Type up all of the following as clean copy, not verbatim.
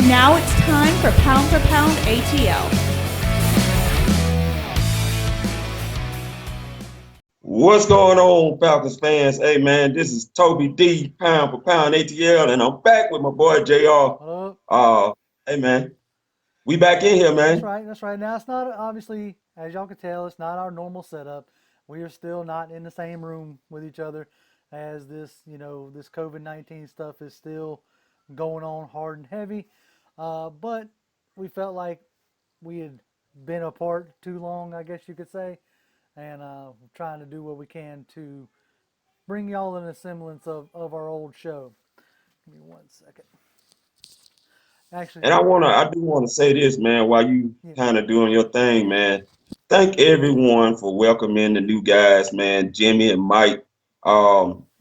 Now it's time for Pound ATL. What's going on, Falcons fans? Hey, man, this is Toby D, Pound ATL, and I'm back with my boy, JR. Hello. Hey, man, we back in here, man. That's right. Now, it's not, obviously, as y'all can tell, it's not our normal setup. We are still not in the same room with each other as this, this COVID-19 stuff is still going on hard and heavy. But we felt like we had been apart too long, I guess you could say, and trying to do what we can to bring y'all in a semblance of our old show. Give me 1 second. Actually, And I do want to say this, man, while you kind of doing your thing, man. Thank everyone for welcoming the new guys, man, Jimmy and Mike.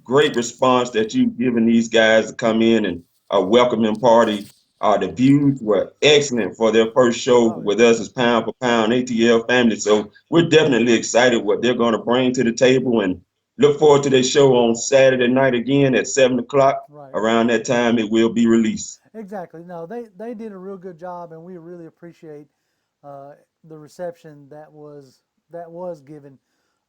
Great response that you've given these guys to come in and a welcoming party. The views were excellent for their first show with us as Pound ATL family. So we're definitely excited what they're going to bring to the table and look forward to their show on Saturday night again at 7 o'clock. Right. Around that time, it will be released. Exactly. No, they did a real good job, and we really appreciate the reception that was given.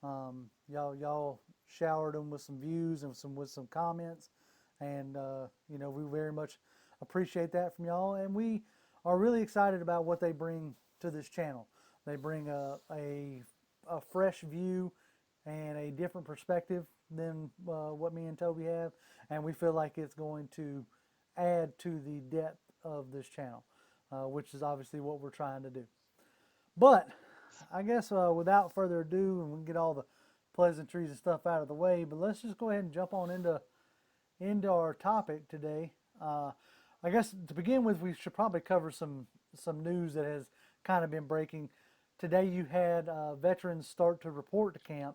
Y'all showered them with some views and with some comments, and we very much appreciate that from y'all. And we are really excited about what they bring to this channel. They bring a fresh view and a different perspective than what me and Toby have, and we feel like it's going to add to the depth of this channel, which is obviously what we're trying to do. But I guess without further ado, and we can get all the pleasantries and stuff out of the way, but let's just go ahead and jump on into our topic today. I guess to begin with, we should probably cover some news that has kind of been breaking. Today you had veterans start to report to camp.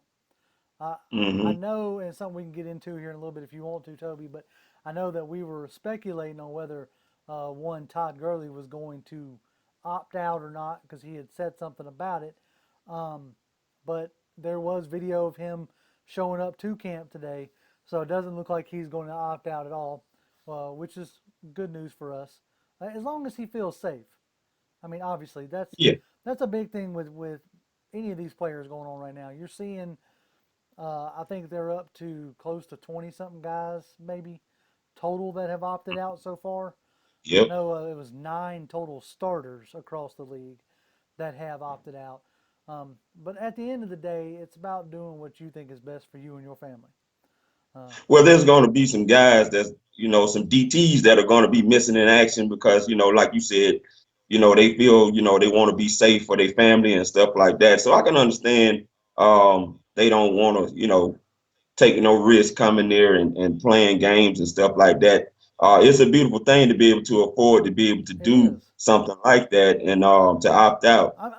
I know, and something we can get into here in a little bit if you want to, Toby, but I know that we were speculating on whether Todd Gurley was going to opt out or not because he had said something about it. But there was video of him showing up to camp today, so it doesn't look like he's going to opt out at all, which is good news for us, as long as he feels safe. I mean, obviously, that's a big thing with any of these players going on right now. You're seeing, I think they're up to close to 20-something guys, maybe, total that have opted out so far. Yep. I know it was 9 total starters across the league that have opted out. But at the end of the day, it's about doing what you think is best for you and your family. Well, there's going to be some guys that's, some DTs that are going to be missing in action because, like you said, they feel, they want to be safe for their family and stuff like that. So I can understand they don't want to, take no risk coming there and playing games and stuff like that. It's a beautiful thing to be able to afford to be able to do something like that and to opt out. I'm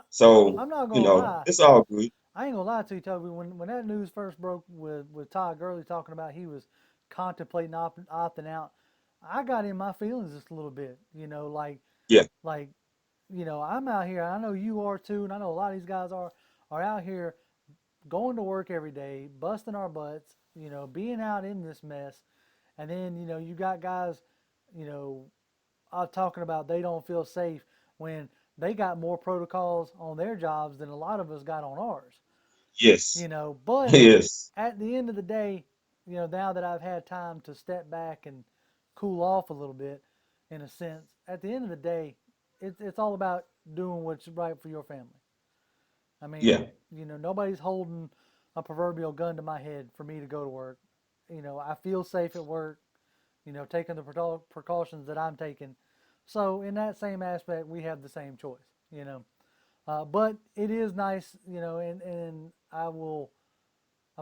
not gonna lie. It's all good. I ain't gonna lie to you, Toby. When that news first broke with Todd Gurley talking about he was contemplating opting out, I got in my feelings just a little bit. I'm out here. I know you are too, and I know a lot of these guys are out here going to work every day, busting our butts, being out in this mess. And then, you got guys, talking about they don't feel safe when they got more protocols on their jobs than a lot of us got on ours. Yes. But yes. At the end of the day, now that I've had time to step back and cool off a little bit, in a sense, at the end of the day, it's all about doing what's right for your family. I mean, nobody's holding a proverbial gun to my head for me to go to work. I feel safe at work, taking the precautions that I'm taking. So in that same aspect, we have the same choice, But it is nice, and I've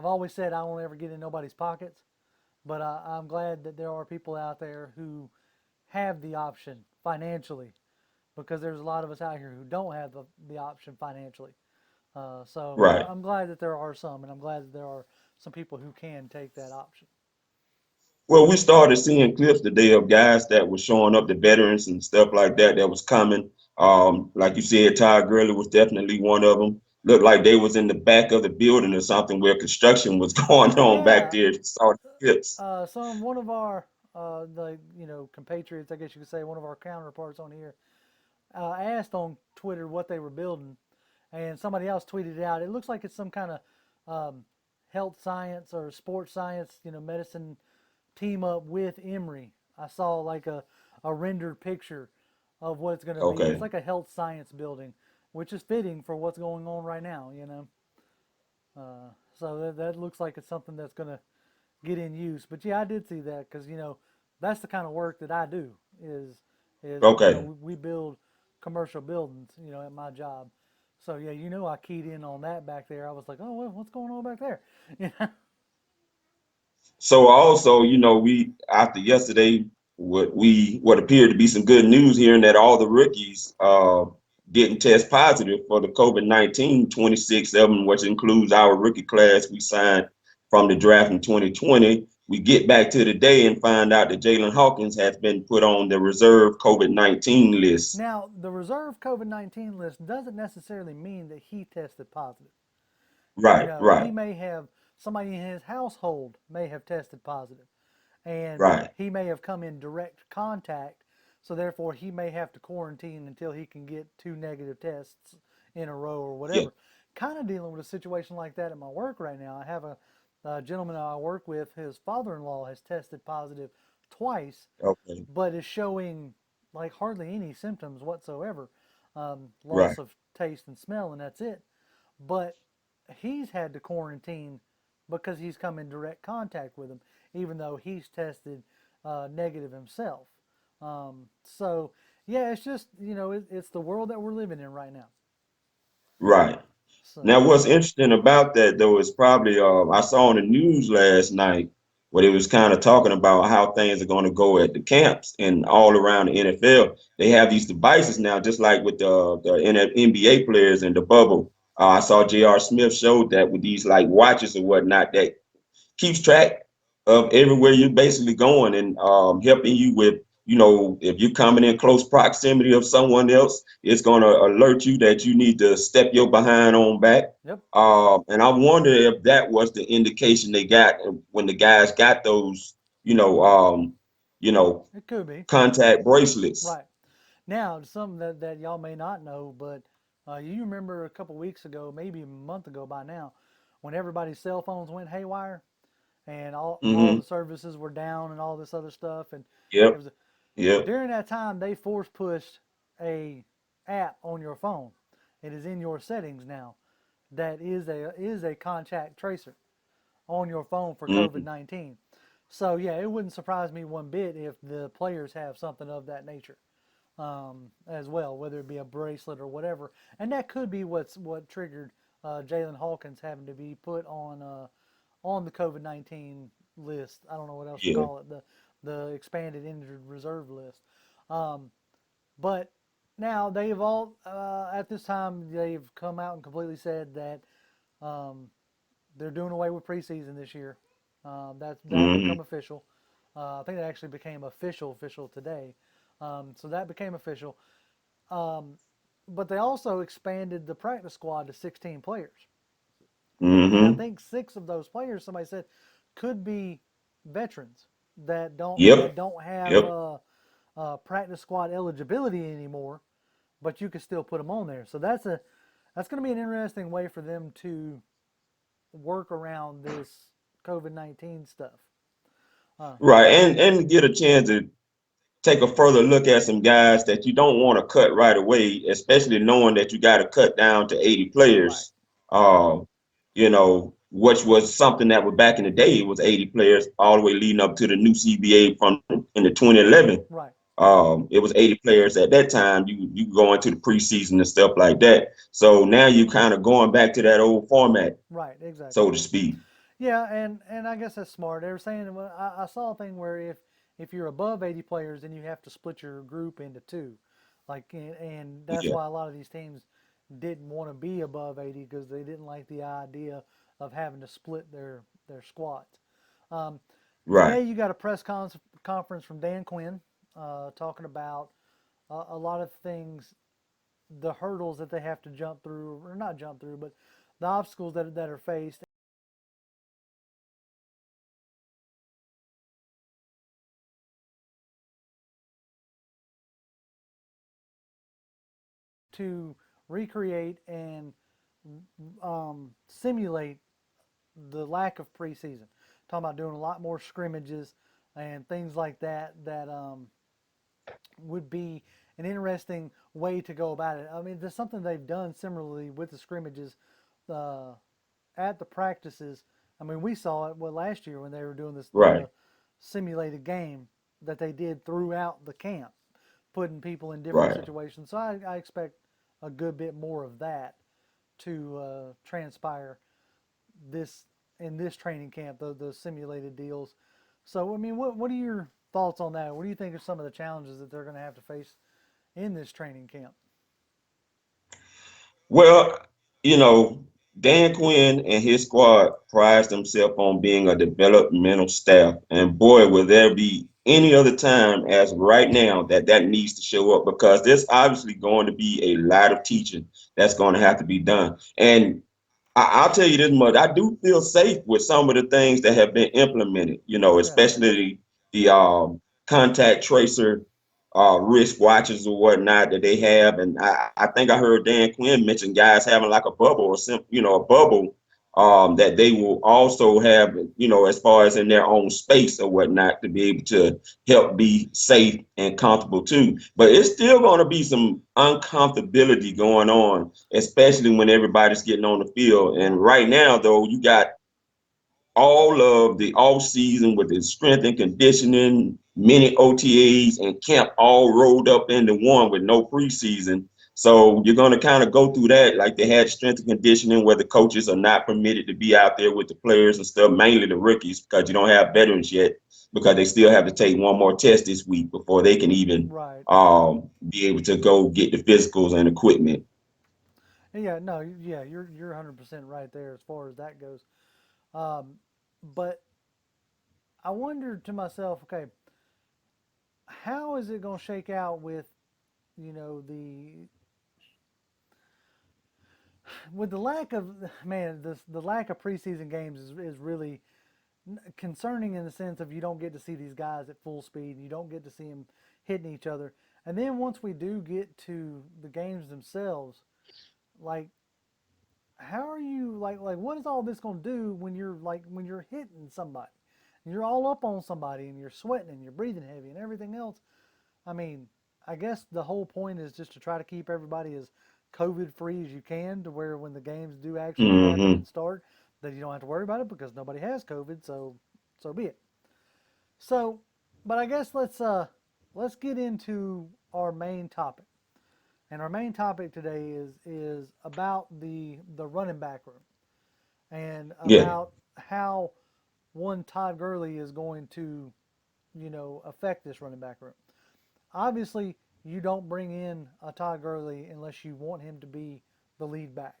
always said I won't ever get in nobody's pockets, but I'm glad that there are people out there who have the option financially, because there's a lot of us out here who don't have the option financially. Right. I'm glad that there are some, and I'm glad that there are some people who can take that option. Well, we started seeing clips today of guys that were showing up, the veterans and stuff like that was coming. Like you said, Todd Gurley was definitely one of them. Looked like they was in the back of the building or something where construction was going on back there. Saw the clips. One of our compatriots, I guess you could say, one of our counterparts on here, asked on Twitter what they were building, and somebody else tweeted it out. It looks like it's some kind of health science or sports science, medicine team up with Emory. I saw like a rendered picture of what it's going to be. It's Okay. like a health science building, which is fitting for what's going on right now, So that looks like it's something that's going to get in use. But yeah, I did see that because that's the kind of work that I do. Is Okay. we build commercial buildings, at my job. So yeah, I keyed in on that back there. I was like, oh, what's going on back there? So also, we after yesterday, what appeared to be some good news hearing that all the rookies didn't test positive for the COVID-19 26-7, which includes our rookie class we signed from the draft in 2020. We get back to the day and find out that Jalen Hawkins has been put on the reserve COVID-19 list. Now, the reserve COVID-19 list doesn't necessarily mean that he tested positive. Right, He right, may have somebody in his household may have tested positive, and right. he may have come in direct contact, so therefore he may have to quarantine until he can get 2 negative tests in a row or Yeah, whatever. Kind of dealing with a situation like that at my work right now. I have a gentleman I work with. His father-in-law has tested positive twice, okay, but is showing like hardly any symptoms whatsoever. Loss right. of taste and smell, and that's it. But he's had to quarantine because he's come in direct contact with him, even though he's tested negative himself. So, yeah, it's just, it's the world that we're living in right now. Right. So, Now, what's interesting about that though is probably I saw on the news last night where it was kind of talking about how things are going to go at the camps and all around the NFL. They have these devices now, just like with the NBA players in the bubble. I saw J.R. Smith showed that with these like watches or whatnot that keeps track of everywhere you're basically going and helping you with, if you're coming in close proximity of someone else, it's going to alert you that you need to step your behind on back. yep, And I wonder if that was the indication they got when the guys got those, you know, um, you know, it could be. contact bracelets. Right. Now, something that y'all may not know, but you remember a couple weeks ago, maybe a month ago by now, when everybody's cell phones went haywire and all Mm-hmm. the services were down and all this other stuff, and it Yep. was Yep. during that time they force pushed a app on your phone. It is in your settings now. That is a contact tracer on your phone for Mm-hmm. COVID-19. So yeah, it wouldn't surprise me one bit if the players have something of that nature as well, whether it be a bracelet or whatever. And that could be what triggered Jalen Hawkins having to be put on the COVID-19 list. I don't know what else to Yeah. call it, the expanded injured reserve list. Um, but now they've all at this time they've come out and completely said that um, they're doing away with preseason this year. That Mm-hmm. become official. I think it actually became official today. So that became official. Um, but they also expanded the practice squad to 16 players, and I Mm-hmm. think 6 of those players, somebody said, could be veterans that Yep. don't have Yep. practice squad eligibility anymore, but you could still put them on there. So that's going to be an interesting way for them to work around this COVID-19 stuff. Uh, Right. And get a chance to take a further look at some guys that you don't want to cut right away, especially knowing that you got to cut down to 80 right, players. Which was something that was back in the day, it was 80 players all the way leading up to the new CBA from in the 2011. right, It was 80 players at that time. You go into the preseason and stuff like that. So now you kind of going back to that old format, right, exactly. so to speak. Yeah, and I guess that's smart. They were saying, well, I saw a thing where if you're above 80 players, then you have to split your group into two, like, and that's Yeah. why a lot of these teams didn't want to be above 80 because they didn't like the idea of having to split their squads. Um, Right. Today you got a conference from Dan Quinn talking about a lot of things, the hurdles that they have to jump through, or not jump through, but the obstacles that are faced. to recreate and simulate the lack of preseason. Talking about doing a lot more scrimmages and things like that. That would be an interesting way to go about it. I mean, there's something they've done similarly with the scrimmages at the practices. I mean, we saw it last year when they were doing this Right. simulated game that they did throughout the camp, putting people in different Right. situations. So I expect a good bit more of that to transpire this in this training camp, those simulated deals. So, I mean, what are your thoughts on that? What do you think are some of the challenges that they're going to have to face in this training camp? Well, you know, Dan Quinn and his squad prides themselves on being a developmental staff. And boy, will there be any other time as right now that needs to show up, because there's obviously going to be a lot of teaching that's going to have to be done. And I'll tell you this much: I do feel safe with some of the things that have been implemented. You know, Yeah, especially the contact tracer risk watches or whatnot that they have. And I think I heard Dan Quinn mention guys having like a bubble or some, a bubble that they will also have, as far as in their own space or whatnot, to be able to help be safe and comfortable too. But it's still going to be some uncomfortability going on, especially when everybody's getting on the field. yeah, And right now, though, you got all of the off season with the strength and conditioning, many OTAs and camp all rolled up into one with no preseason. So you're going to kind of go through that like they had strength and conditioning where the coaches are not permitted to be out there with the players and stuff, mainly the rookies, because you don't have veterans yet, because they still have to take one more test this week before they can even right. be able to go get the physicals and equipment. Yeah, no, yeah, you're 100% right there as far as that goes. Um, but I wondered to myself, okay, how is it going to shake out with, the lack of the lack of preseason games is really concerning in the sense of you don't get to see these guys at full speed. You don't get to see them hitting each other. And then once we do get to the games themselves, like how are you like what is all this going to do when you're hitting somebody? You're all up on somebody and you're sweating and you're breathing heavy and everything else. I mean, I guess the whole point is just to try to keep everybody as COVID free as you can to where when the games do actually happen Mm-hmm. and start, that you don't have to worry about it because nobody has COVID, so be it. So, but I guess let's get into our main topic. And our main topic today is about the running back room and Yeah. about how one Todd Gurley is going to, affect this running back room. Obviously, you don't bring in a Todd Gurley unless you want him to be the lead back.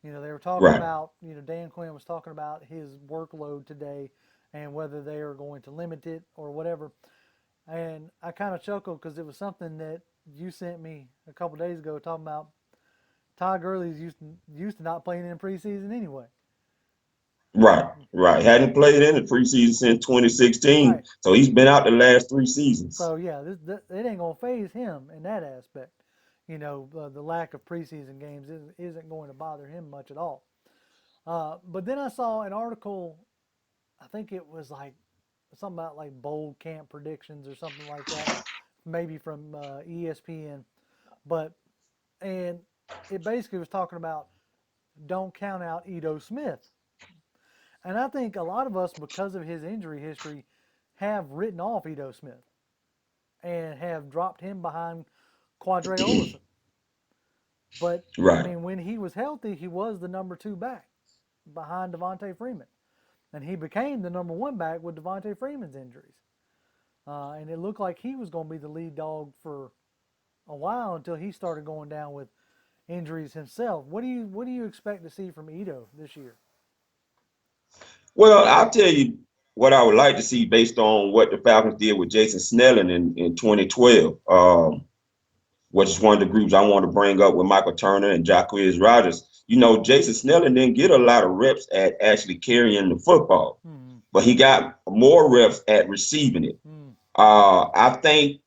They were talking Right. about, Dan Quinn was talking about his workload today and whether they are going to limit it or whatever. And I kind of chuckled because it was something that you sent me a couple days ago talking about Todd Gurley's used to not playing in preseason anyway. Right, right. Hadn't played in the preseason since 2016, Right. so he's been out the last 3 seasons. So yeah, it ain't gonna phase him in that aspect. The lack of preseason games isn't going to bother him much at all. But then I saw an article. I think it was like something about like bold camp predictions or something like that, maybe from ESPN. But and it basically was talking about don't count out Ito Smith. And I think a lot of us, because of his injury history, have written off Ito Smith and have dropped him behind Qadree Ollison. But I Right, mean, when he was healthy, he was the number two back behind Devonta Freeman, and he became the number one back with Devonta Freeman's injuries. And it looked like he was going to be the lead dog for a while until he started going down with injuries himself. What do you expect to see from Ito this year? well, I'll tell you what I would like to see based on what the Falcons did with Jason Snelling in 2012, which is one of the groups I want to bring up with Michael Turner and Jacquizz Rodgers. Jason Snelling didn't get a lot of reps at actually carrying the football, Hmm. but he got more reps at receiving it. Hmm. I think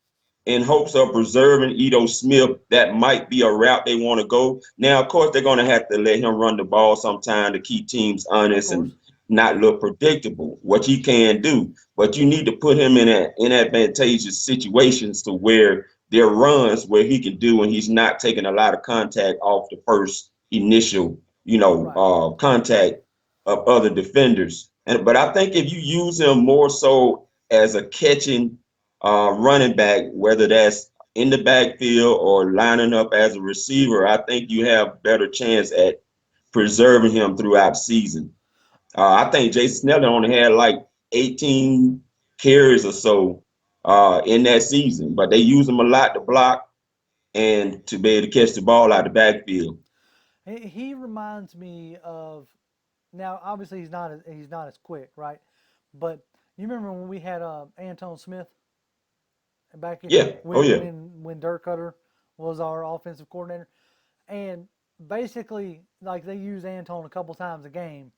in hopes of preserving Ito Smith, that might be a route they want to go. Now, of course, they're going to have to let him run the ball sometime to keep teams honest and not look predictable, which he can do. But you need to put him in advantageous situations to where there are runs where he can do and he's not taking a lot of contact off the first initial, contact of other defenders. But I think if you use him more so as a catching running back, whether that's in the backfield or lining up as a receiver, I think you have better chance at preserving him throughout the season. I think Jason Snell only had like 18 carries or so in that season, but they use him a lot to block and to be able to catch the ball out the backfield. He reminds me of, now obviously he's not as quick, right? But you remember when we had Anton Smith back in Yeah. when Oh yeah. when Dirk Cutter was our offensive coordinator, and basically like they use Anton a couple times a game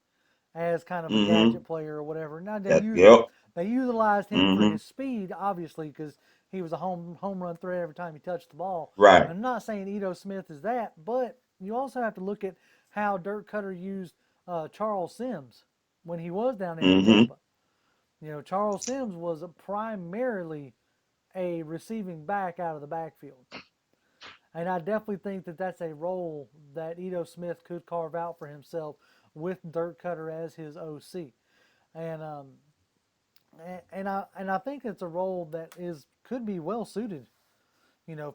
as kind of a Mm-hmm. gadget player or whatever. Now Yep. they utilized him for Mm-hmm. his speed, obviously, because he was a home run threat every time he touched the ball. Right. I'm not saying Ito Smith is that, but you also have to look at how Dirk Cutter used Charles Sims when he was down there in Mm-hmm. Tampa. Charles Sims was primarily a receiving back out of the backfield. And I definitely think that that's a role that Ito Smith could carve out for himself with Dirk Cutter as his OC. And I think it's a role that could be well suited,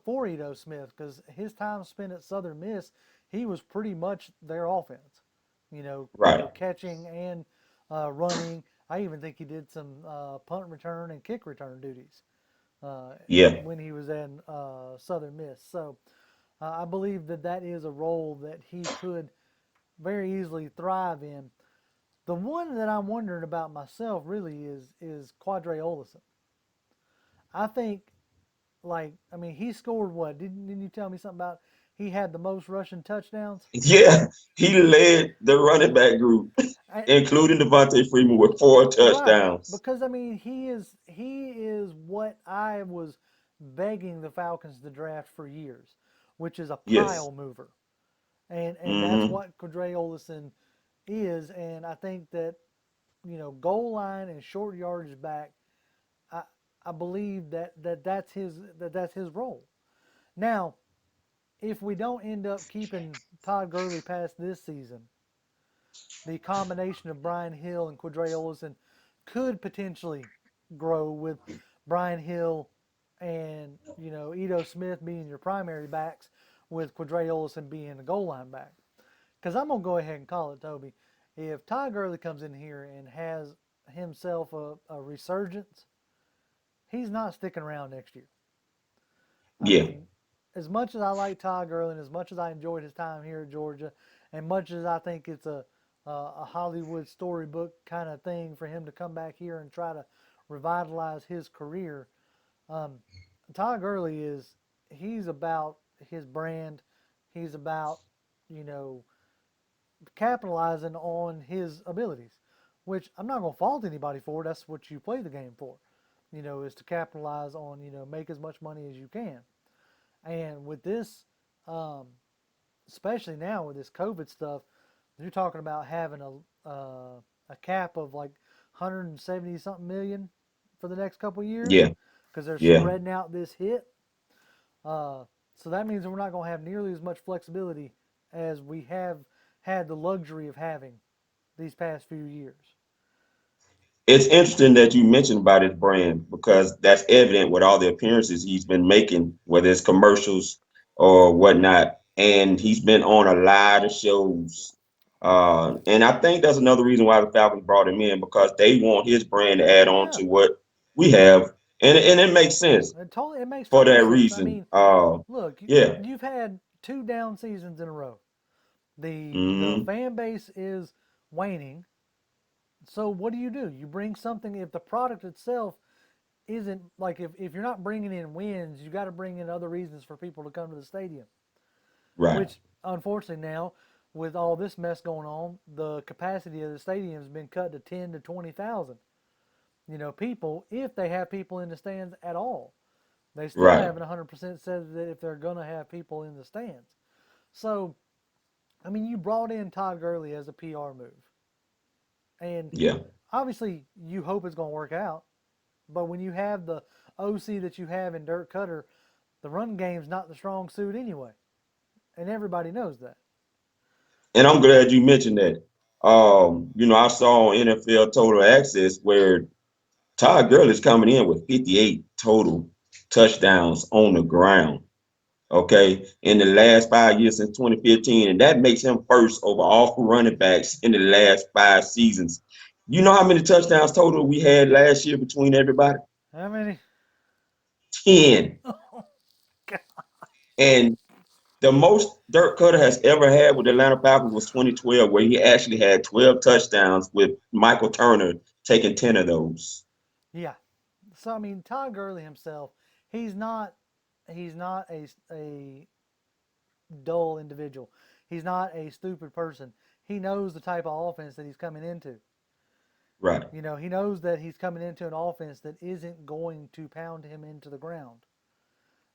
for Ito Smith, because his time spent at Southern Miss, he was pretty much their offense. Right. Catching and running. I even think he did some punt return and kick return duties Yeah. when he was in Southern Miss. So I believe that is a role that he could very easily thrive in. The one that I'm wondering about myself really is Qadree Ollison. I think, he scored what? Didn't you tell me something about he had the most rushing touchdowns? Yeah. He led the running back group, I, including Devonta Freeman with 4 right, touchdowns. because he is what I was begging the Falcons to draft for years, which is a Yes. pile mover, and that's Mm-hmm. what Qadree Ollison is, and I think that goal line and short yardage back, I I believe that's his role. Now, if we don't end up keeping Todd Gurley past this season, the combination of Brian Hill and Qadree Ollison could potentially grow with Brian Hill and Ito Smith being your primary backs, with Qadree Ollison being the goal line back. Because I'm gonna go ahead and call it, Toby. If Todd Gurley comes in here and has himself a resurgence, he's not sticking around next year. I Yeah. mean, as much as I like Todd Gurley and as much as I enjoyed his time here at Georgia, and much as I think it's a Hollywood storybook kind of thing for him to come back here and try to revitalize his career, um, Todd Gurley he's about his brand. He's about, you know, capitalizing on his abilities, which I'm not going to fault anybody for. That's what you play the game for, is to capitalize on, make as much money as you can. And with this, um, especially now with this COVID stuff, you're talking about having a cap of like 170 something million for the next couple of years Yeah. because they're Yeah. spreading out this hit. So that means we're not going to have nearly as much flexibility as we have had the luxury of having these past few years. It's interesting that you mentioned about his brand because that's evident with all the appearances he's been making, whether it's commercials or whatnot. And he's been on a lot of shows. And I think that's another reason why the Falcons brought him in because they want his brand to add on Yeah, to what we have. And it makes sense it makes for total that sense. I reason. mean, look, Yeah. you've had 2 down seasons in a row. The Hmm. fan base is waning. So what do? You bring something. If the product itself isn't, like, if you're not bringing in wins, you got to bring in other reasons for people to come to the stadium. Right. Which unfortunately now, with all this mess going on, the capacity of the stadium has been cut to 10 to 20,000. People, if they have people in the stands at all. They still Right. haven't 100% said that if they're going to have people in the stands. So, I mean, you brought in Todd Gurley as a PR move. And Yeah. obviously, you hope it's going to work out. But when you have the OC that you have in Dirk Cutter, the run game's not the strong suit anyway. And everybody knows that. And I'm glad you mentioned that. I saw on NFL Total Access where Todd Gurley's coming in with 58 total touchdowns on the ground. Okay, in the last 5 years since 2015, and that makes him first over all running backs in the last 5 seasons. You know how many touchdowns total we had last year between everybody? How many? 10. Oh, God. And the most Dirk Cutter has ever had with the Atlanta Falcons was 2012, where he actually had 12 touchdowns with Michael Turner taking 10 of those. Yeah. So, I mean, Todd Gurley himself, he's not a dull individual. He's not a stupid person. He knows the type of offense that he's coming into. Right. You know, he knows that he's coming into an offense that isn't going to pound him into the ground.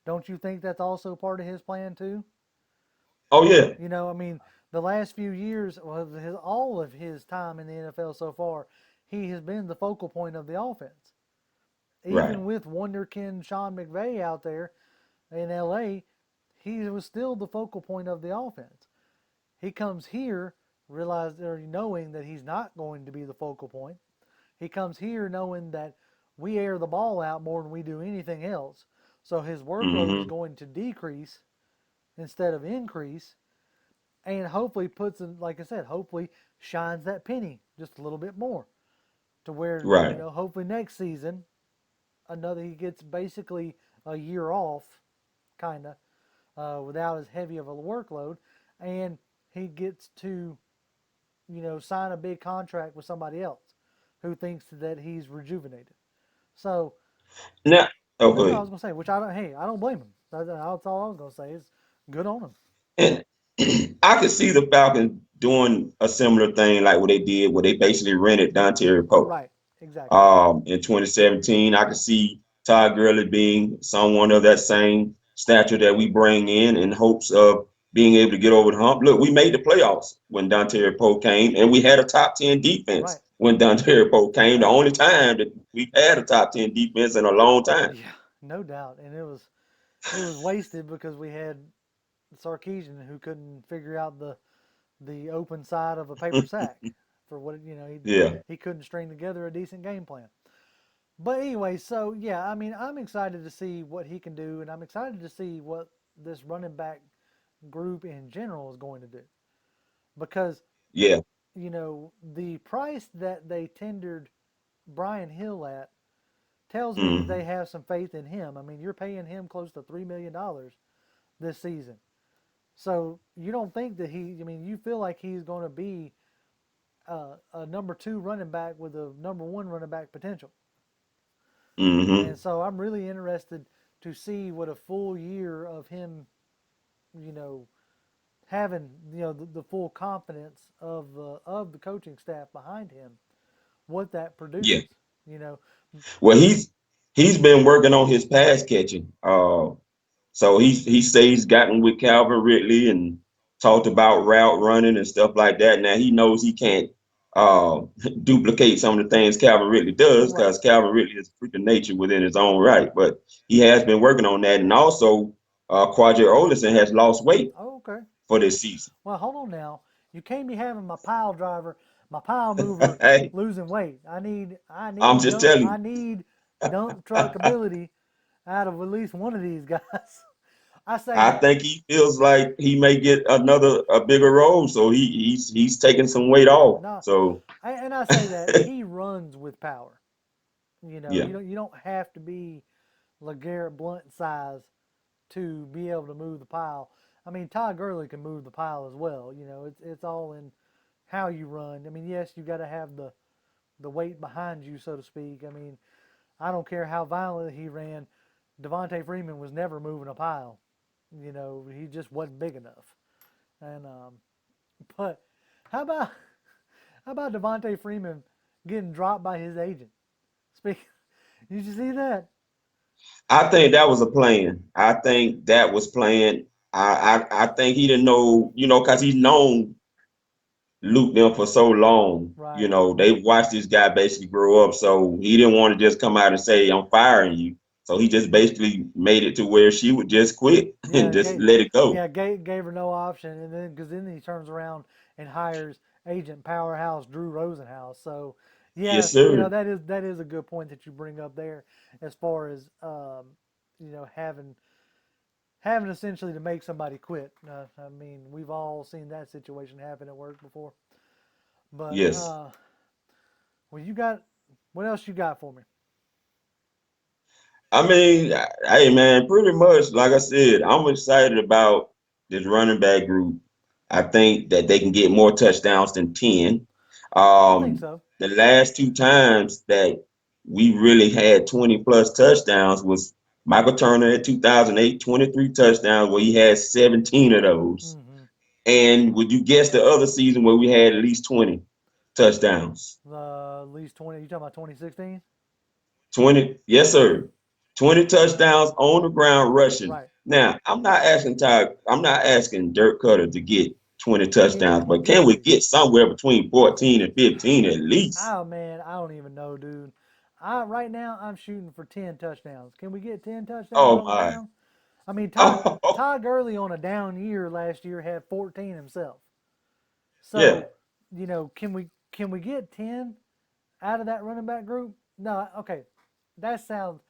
Don't you think that's also part of his plan too? Oh, yeah. You know, I mean, the last few years, all of his time in the NFL so far, he has been the focal point of the offense. Right. Even with Wonderkin Sean McVay out there in LA, he was still the focal point of the offense. He comes here knowing that he's not going to be the focal point. He comes here knowing that we air the ball out more than we do anything else. So his workload is Mm-hmm. going to decrease instead of increase, and hopefully like I said, hopefully shines that penny just a little bit more to where, Right. hopefully next season, he gets basically a year off, kind of, without as heavy of a workload, and he gets to, sign a big contract with somebody else who thinks that he's rejuvenated. So, Now, oh, go no, I ahead. was gonna say, which I don't. Hey, I don't blame him. That's all I was gonna say. Is good on him. And I could see the Falcons doing a similar thing like what they did, where they basically rented Dante Poe. Right. Exactly. In 2017, I could see Todd Gurley being someone of that same stature that we bring in hopes of being able to get over the hump. Look, we made the playoffs when Dante Poe came, and we had a top 10 defense Right. when Dante Poe came. The Right. only time that we've had a top 10 defense in a long time. Yeah. No doubt. And it was wasted because we had Sarkisian who couldn't figure out the open side of a paper sack for what Yeah. he couldn't string together a decent game plan. But anyway, so yeah, I mean, I'm excited to see what he can do, and I'm excited to see what this running back group in general is going to do. Because, Yeah. the price that they tendered Brian Hill at tells me that they Mm-hmm. have some faith in him. I mean, you're paying him close to $3 million this season. So you don't think that you feel like he's going to be a number two running back with a number one running back potential. And Mm-hmm. so I'm really interested to see what a full year of him, you know, having the full confidence of the coaching staff behind him, what that Yeah. produces. You know, Well, he's been working on his pass catching. So he says he's gotten with Calvin Ridley and talked about route running and stuff like that. Now he knows he can't uh, duplicate some of the things Calvin Ridley does right? because Calvin Ridley is a freak of nature within his own right. But he has been working on that, and also Qadree Ollison has lost weight Oh, okay. for this season. Well, hold on now. You can't be having my pile driver, my pile mover Hey, losing weight. I'm just telling I you. need dump truck ability out of at least one of these guys. I say I that. think he feels like he may get a bigger role, so he's taking some weight off. No, So and I say that he runs with power. yeah, You don't have to be LeGarrette Blunt size to be able to move the pile. I mean, Todd Gurley can move the pile as well. It's all in how you run. I mean, yes, you got to have the weight behind you, so to speak. I mean, I don't care how violent he ran. Devonta Freeman was never moving a pile. He just wasn't big enough. And but how about Devonta Freeman getting dropped by his agent? Speak. Did you see that? I think that was a plan. I think that was planned. I think he didn't know, because he's known Luke them for so long. Right. They watched this guy basically grow up, so he didn't want to just come out and say, "I'm firing you." So he just basically made it to where she would just quit and Yeah, just let it go. gave her no option, and then because then he turns around and hires agent powerhouse Drew Rosenhaus. So, yeah, Yes, sir. that is a good point that you bring up there, as far as having essentially to make somebody quit. I mean, we've all seen that situation happen at work before. But Yes. well, you got what else you got for me? I mean, hey man, pretty much like I said, I'm excited about this running back group. I think that they can get more touchdowns than 10. I think so. The last two times that we really had 20 plus touchdowns was Michael Turner in 2008, 23 touchdowns, where he had 17 of those. Mm-hmm. And would you guess the other season where we had at least 20 touchdowns? At least 20. You talking about 2016? 20, yes, sir. 20 touchdowns on the ground rushing. Right. Now, I'm not asking Dirk Cutter to get 20 Yeah, touchdowns, but can we dude. get somewhere between 14 and 15 at least? Oh man, I don't even know, dude. I right now I'm shooting for 10 touchdowns. Can we get 10 touchdowns Oh on the my. ground? I mean, Oh, Todd Gurley on a down year last year had 14 himself. yeah. So, can we get 10 out of that running back group? No, okay. That sounds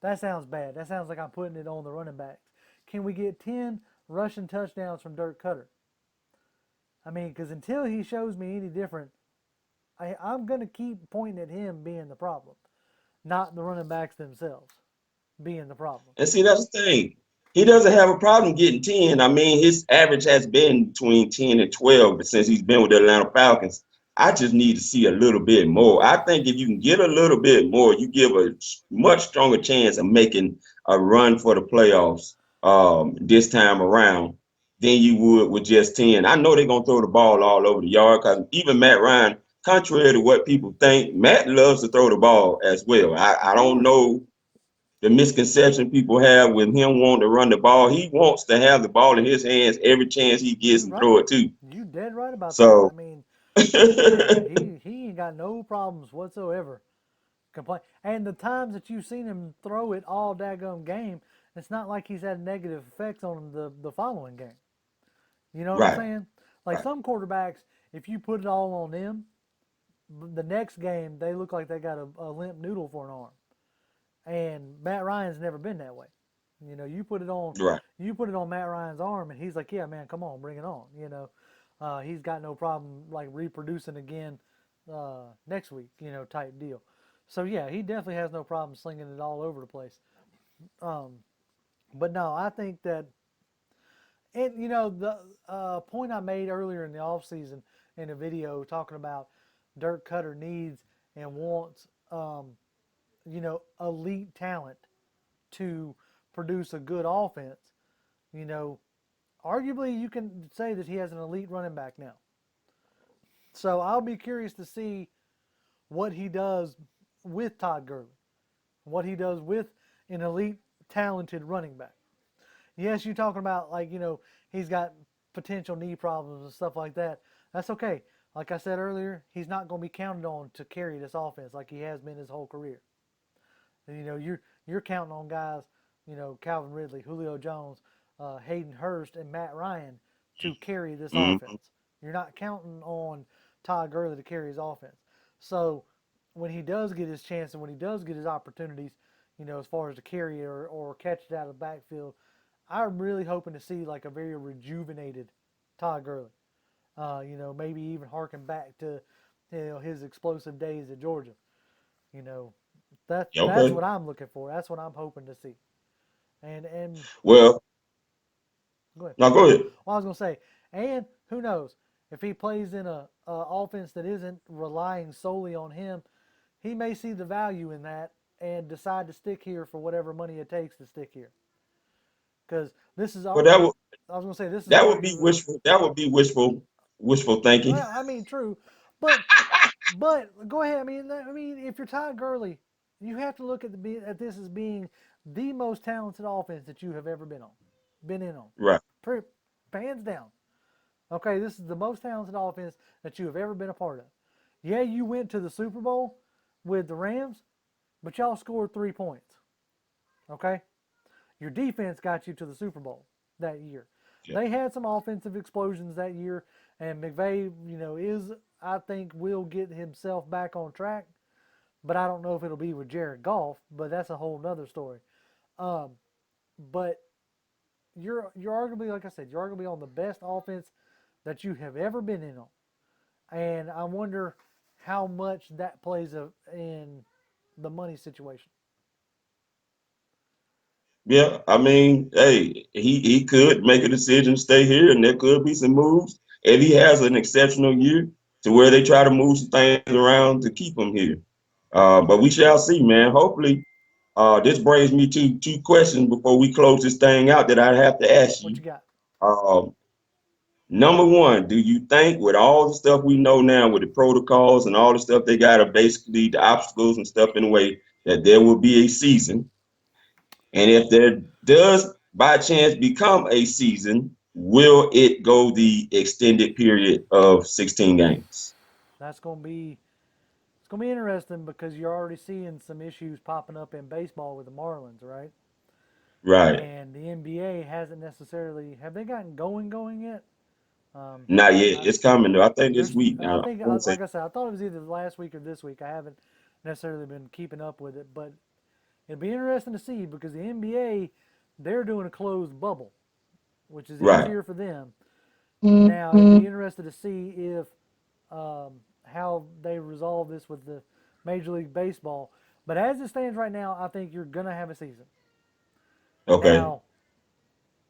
that sounds bad. That sounds like I'm putting it on the running backs. Can we get 10 rushing touchdowns from Dirk Cutter? I mean, because until he shows me any different, I'm going to keep pointing at him being the problem, not the running backs themselves being the problem. And see, that's the thing. He doesn't have a problem getting 10. I mean, his average has been between 10 and 12 since he's been with the Atlanta Falcons. I just need to see a little bit more. I think if you can get a little bit more, you give a much stronger chance of making a run for the playoffs this time around than you would with just 10. I know they're going to throw the ball all over the yard because even Matt Ryan, contrary to what people think, Matt loves to throw the ball as well. I Of don't course, know the misconception people have with him wanting to run the ball. He wants to have the ball in his hands every chance he gets you and right. throw it too. You dead right about that. I So mean, he ain't got no problems whatsoever. Complain. And the times that you've seen him throw it all daggone game, it's not like he's had negative effects on him the following game. You know what I'm right, saying? Like right. some quarterbacks, if you put it all on them, the next game they look like they got a limp noodle for an arm. And Matt Ryan's never been that way. You put it on, Right. Matt Ryan's arm, and he's like, "Yeah, man, come on, bring it on." He's got no problem like reproducing again next week. Type deal. So yeah, he definitely has no problem slinging it all over the place. Um, but no, I think that, and the point I made earlier in the off season in a video talking about Dirk Cutter needs and wants, elite talent to produce a good offense. You know, Arguably you can say that he has an elite running back now. So I'll be curious to see what he does with Todd Gurley, what he does with an elite talented running back. Yes, you're talking about like, he's got potential knee problems and stuff like that. That's okay. Like I said earlier, he's not going to be counted on to carry this offense like he has been his whole career. And, you're counting on guys, Calvin Ridley, Julio Jones, Hayden Hurst, and Matt Ryan to carry this Mm-hmm. offense. You're not counting on Todd Gurley to carry his offense. So when he does get his chance and when he does get his opportunities, as far as to carry or catch it out of the backfield, I'm really hoping to see like a very rejuvenated Todd Gurley. Maybe even harken back to his explosive days at Georgia. You know, that's Okay. what I'm looking for. That's what I'm hoping to see. And Well, go ahead. now go ahead. Well, I was gonna say, and who knows if he plays in a offense that isn't relying solely on him, he may see the value in that and decide to stick here for whatever money it takes to stick here. Because this is, Well, I was gonna say this is that would be arguably. wishful. That would be wishful thinking. Well, I mean, true, but go ahead. I mean, if you're Todd Gurley, you have to look at this as being the most talented offense that you have ever been in on. Right. Hands down. Okay, this is the most talented offense that you have ever been a part of. Yeah, you went to the Super Bowl with the Rams, but y'all scored 3 points. Okay? Your defense got you to the Super Bowl that year. Yeah. They had some offensive explosions that year, and McVay, I think, will get himself back on track, but I don't know if it'll be with Jared Goff, but that's a whole nother story. But you're arguably, like I said, you're arguably on the best offense that you have ever been in on. And I wonder how much that plays in the money situation. Yeah, I mean, hey, he could make a decision to stay here, and there could be some moves if he has an exceptional year to where they try to move some things around to keep him here. But we shall see, man. Hopefully, this brings me to two questions before we close this thing out that I have to ask What you. you got? Um, Number one, do you think with all the stuff we know now with the protocols and all the stuff they got are basically the obstacles and stuff in the way that there will be a season? And if there does by chance become a season, will it go the extended period of 16 games? That's going to be it's going to be interesting because you're already seeing some issues popping up in baseball with the Marlins, right? Right. And the NBA hasn't necessarily have they gotten going yet? Not yet. I, It's coming though. I think this there's week I now. think I won't say like I said, I thought it was either last week or this week. I haven't necessarily been keeping up with it, but it'll be interesting to see because the NBA they're doing a closed bubble, which is right. easier for them. Now it'd be interested to see if how they resolve this with the Major League Baseball. But as it stands right now, I think you're gonna have a season. Okay. Now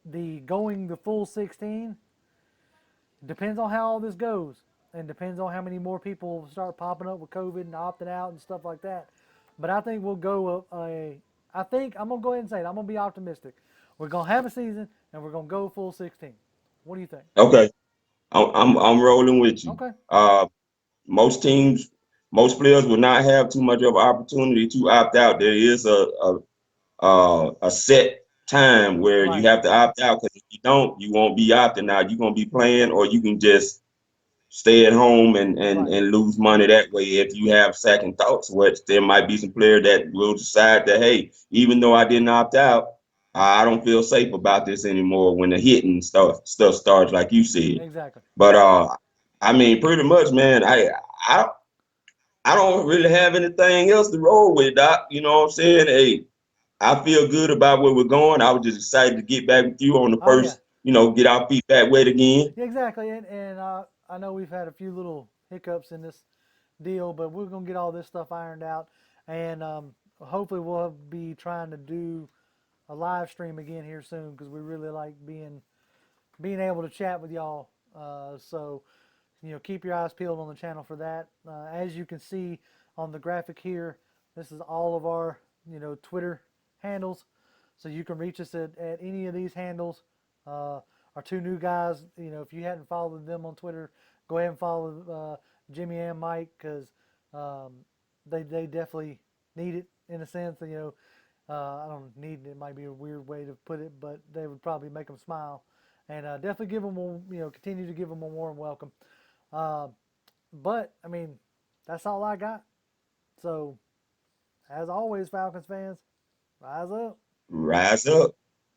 the going the full 16 depends on how all this goes, and depends on how many more people start popping up with COVID and opting out and stuff like that. But I think we'll go I think I'm gonna go ahead and say it. I'm gonna be optimistic. We're gonna have a season and we're gonna go full 16. What do you think? Okay. I'm rolling with you. Okay. Most teams, most players will not have too much of an opportunity to opt out. There is a set time where you Right. have to opt out because if you don't, you won't be opting out. You're gonna be playing, or you can just stay at home Right. and lose money that way if you have second thoughts. Which there might be some player that will decide that, hey, even though I didn't opt out, I don't feel safe about this anymore when the hitting stuff starts, like you said. Exactly. But I mean, pretty much, man. I I don't really have anything else to roll with, Doc. You know what I'm saying? Hey, I feel good about where we're going. I was just excited to get back with you on the Oh yeah. first, get our feet back wet again. Exactly. And I know we've had a few little hiccups in this deal, but we're gonna get all this stuff ironed out, and hopefully we'll be trying to do a live stream again here soon because we really like being able to chat with y'all. So keep your eyes peeled on the channel for that. As you can see on the graphic here, this is all of our Twitter handles, so you can reach us at any of these handles. Our two new guys, if you hadn't followed them on Twitter, go ahead and follow Jimmy and Mike because they definitely need it in a sense. I don't need it. It might be a weird way to put it, but they would probably make them smile, and definitely give them continue to give them a warm welcome. But I mean, that's all I got. So, as always, Falcons fans, rise up. Rise up.